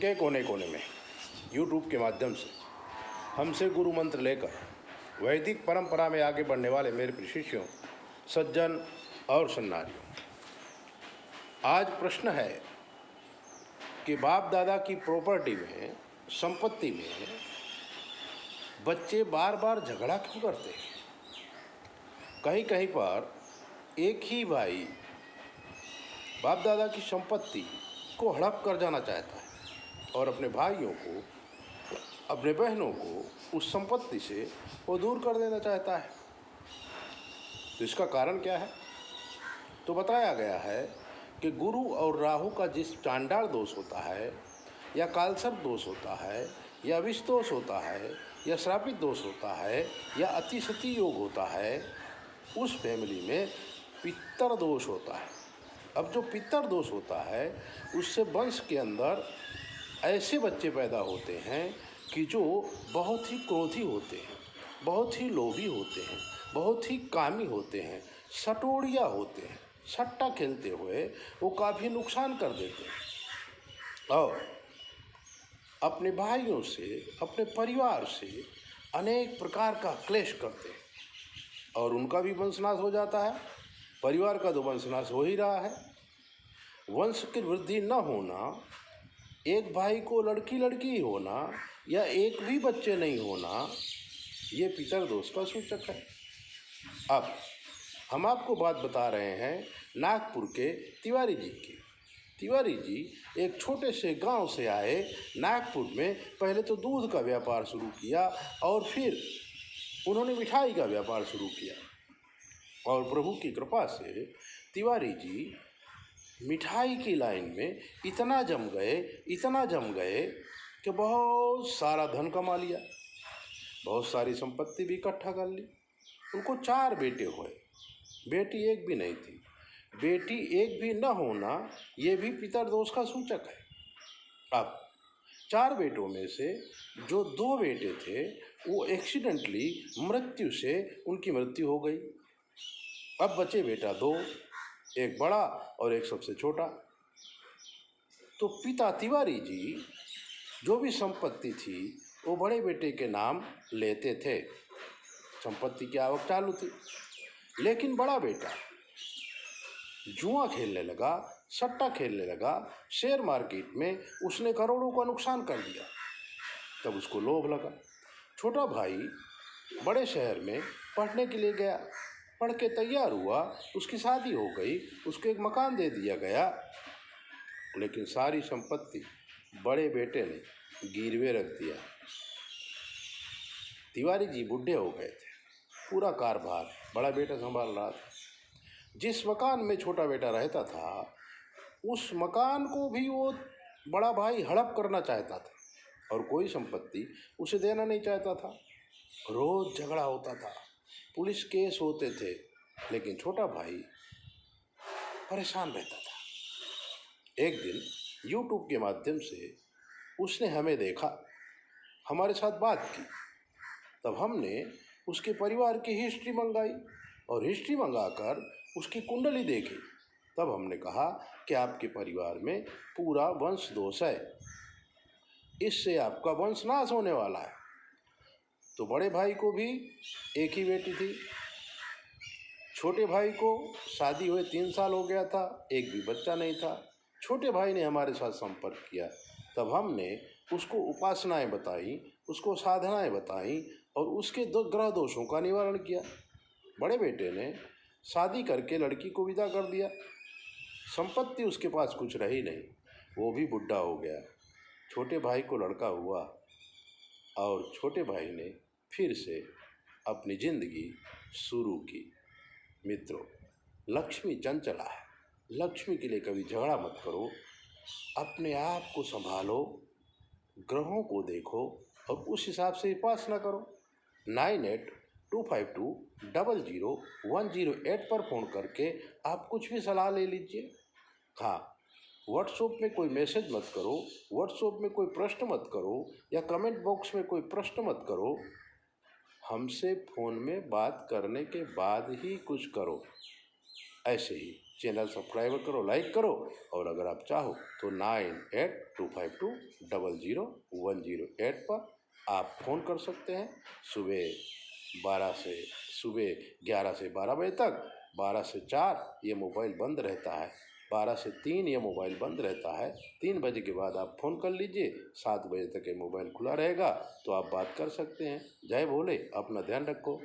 के कोने कोने में यूट्यूब के माध्यम से हमसे गुरु मंत्र लेकर वैदिक परंपरा में आगे बढ़ने वाले मेरे प्रिय शिष्यों, सज्जन और सन्नारियों, आज प्रश्न है कि बाप दादा की प्रॉपर्टी में, संपत्ति में बच्चे बार बार झगड़ा क्यों करते हैं। कहीं कहीं पर एक ही भाई बाप दादा की संपत्ति को हड़प कर जाना चाहता है और अपने भाइयों को, अपने बहनों को उस संपत्ति से वो दूर कर देना चाहता है। तो इसका कारण क्या है? तो बताया गया है कि गुरु और राहु का जिस चांडाल दोष होता है, या कालसर्प दोष होता है, या विष दोष होता है, या श्रापित दोष होता है, या अतिशती योग होता है, उस फैमिली में पितर दोष होता है। अब जो पितर दोष होता है उससे वंश के अंदर ऐसे बच्चे पैदा होते हैं कि जो बहुत ही क्रोधी होते हैं, बहुत ही लोभी होते हैं, बहुत ही कामी होते हैं, सटोड़िया होते हैं। सट्टा खेलते हुए वो काफ़ी नुकसान कर देते हैं और अपने भाइयों से, अपने परिवार से अनेक प्रकार का क्लेश करते हैं और उनका भी वंशनाश हो जाता है। परिवार का तो वंशनाश हो ही रहा है। वंश की वृद्धि न होना, एक भाई को लड़की लड़की होना या एक भी बच्चे नहीं होना, ये पितर दोष का सूचक है। अब हम आपको बात बता रहे हैं नागपुर के तिवारी जी की। तिवारी जी एक छोटे से गांव से आए, नागपुर में पहले तो दूध का व्यापार शुरू किया और फिर उन्होंने मिठाई का व्यापार शुरू किया और प्रभु की कृपा से तिवारी जी मिठाई की लाइन में इतना जम गए कि बहुत सारा धन कमा लिया, बहुत सारी संपत्ति भी इकट्ठा कर ली। उनको 4 बेटे हुए, बेटी एक भी नहीं थी। बेटी एक भी न होना ये भी पितर दोष का सूचक है। अब 4 बेटों में से जो 2 बेटे थे वो एक्सीडेंटली मृत्यु से उनकी मृत्यु हो गई। अब बचे बेटा 2, एक बड़ा और एक सबसे छोटा। तो पिता तिवारी जी जो भी संपत्ति थी वो बड़े बेटे के नाम लेते थे, संपत्ति की आवक चालू थी। लेकिन बड़ा बेटा जुआ खेलने लगा, सट्टा खेलने लगा, शेयर मार्केट में उसने करोड़ों का नुकसान कर दिया। तब उसको लोभ लगा। छोटा भाई बड़े शहर में पढ़ने के लिए गया, पढ़ के तैयार हुआ, उसकी शादी हो गई, उसको एक मकान दे दिया गया। लेकिन सारी संपत्ति बड़े बेटे ने गिरवे रख दिया। तिवारी जी बूढ़े हो गए थे, पूरा कारभार बड़ा बेटा संभाल रहा था। जिस मकान में छोटा बेटा रहता था उस मकान को भी वो बड़ा भाई हड़प करना चाहता था और कोई संपत्ति उसे देना नहीं चाहता था। रोज झगड़ा होता था, पुलिस केस होते थे, लेकिन छोटा भाई परेशान रहता था। एक दिन यूट्यूब के माध्यम से उसने हमें देखा, हमारे साथ बात की। तब हमने उसके परिवार की हिस्ट्री मंगाई और हिस्ट्री मंगाकर उसकी कुंडली देखी। तब हमने कहा कि आपके परिवार में पूरा वंश दोष है, इससे आपका वंश नाश होने वाला है। तो बड़े भाई को भी एक ही बेटी थी, छोटे भाई को शादी हुए 3 साल हो गया था, एक भी बच्चा नहीं था। छोटे भाई ने हमारे साथ संपर्क किया। तब हमने उसको उपासनाएं बताई, उसको साधनाएं बताई और उसके 2 ग्रह दोषों का निवारण किया। बड़े बेटे ने शादी करके लड़की को विदा कर दिया। संपत्ति उसके पास कुछ रही नहीं, वो भी बुढ़ा हो गया। छोटे भाई को लड़का हुआ और छोटे भाई ने फिर से अपनी जिंदगी शुरू की। मित्रों, लक्ष्मी चंचला है, लक्ष्मी के लिए कभी झगड़ा मत करो, अपने आप को संभालो, ग्रहों को देखो और उस हिसाब से उपासना करो। 9825200108 पर फ़ोन करके आप कुछ भी सलाह ले लीजिए। हाँ, व्हाट्सएप में कोई मैसेज मत करो, व्हाट्सएप में कोई प्रश्न मत करो या कमेंट बॉक्स में कोई प्रश्न मत करो। हमसे फ़ोन में बात करने के बाद ही कुछ करो। ऐसे ही चैनल सब्सक्राइब करो, लाइक करो, और अगर आप चाहो तो 9825200108 पर आप फ़ोन कर सकते हैं। सुबह 11 से 12 बजे तक, 12 से 4 ये मोबाइल बंद रहता है, 12 से 3 ये मोबाइल बंद रहता है। 3 बजे के बाद आप फ़ोन कर लीजिए, 7 बजे तक ये मोबाइल खुला रहेगा, तो आप बात कर सकते हैं। जय भोले, अपना ध्यान रखो।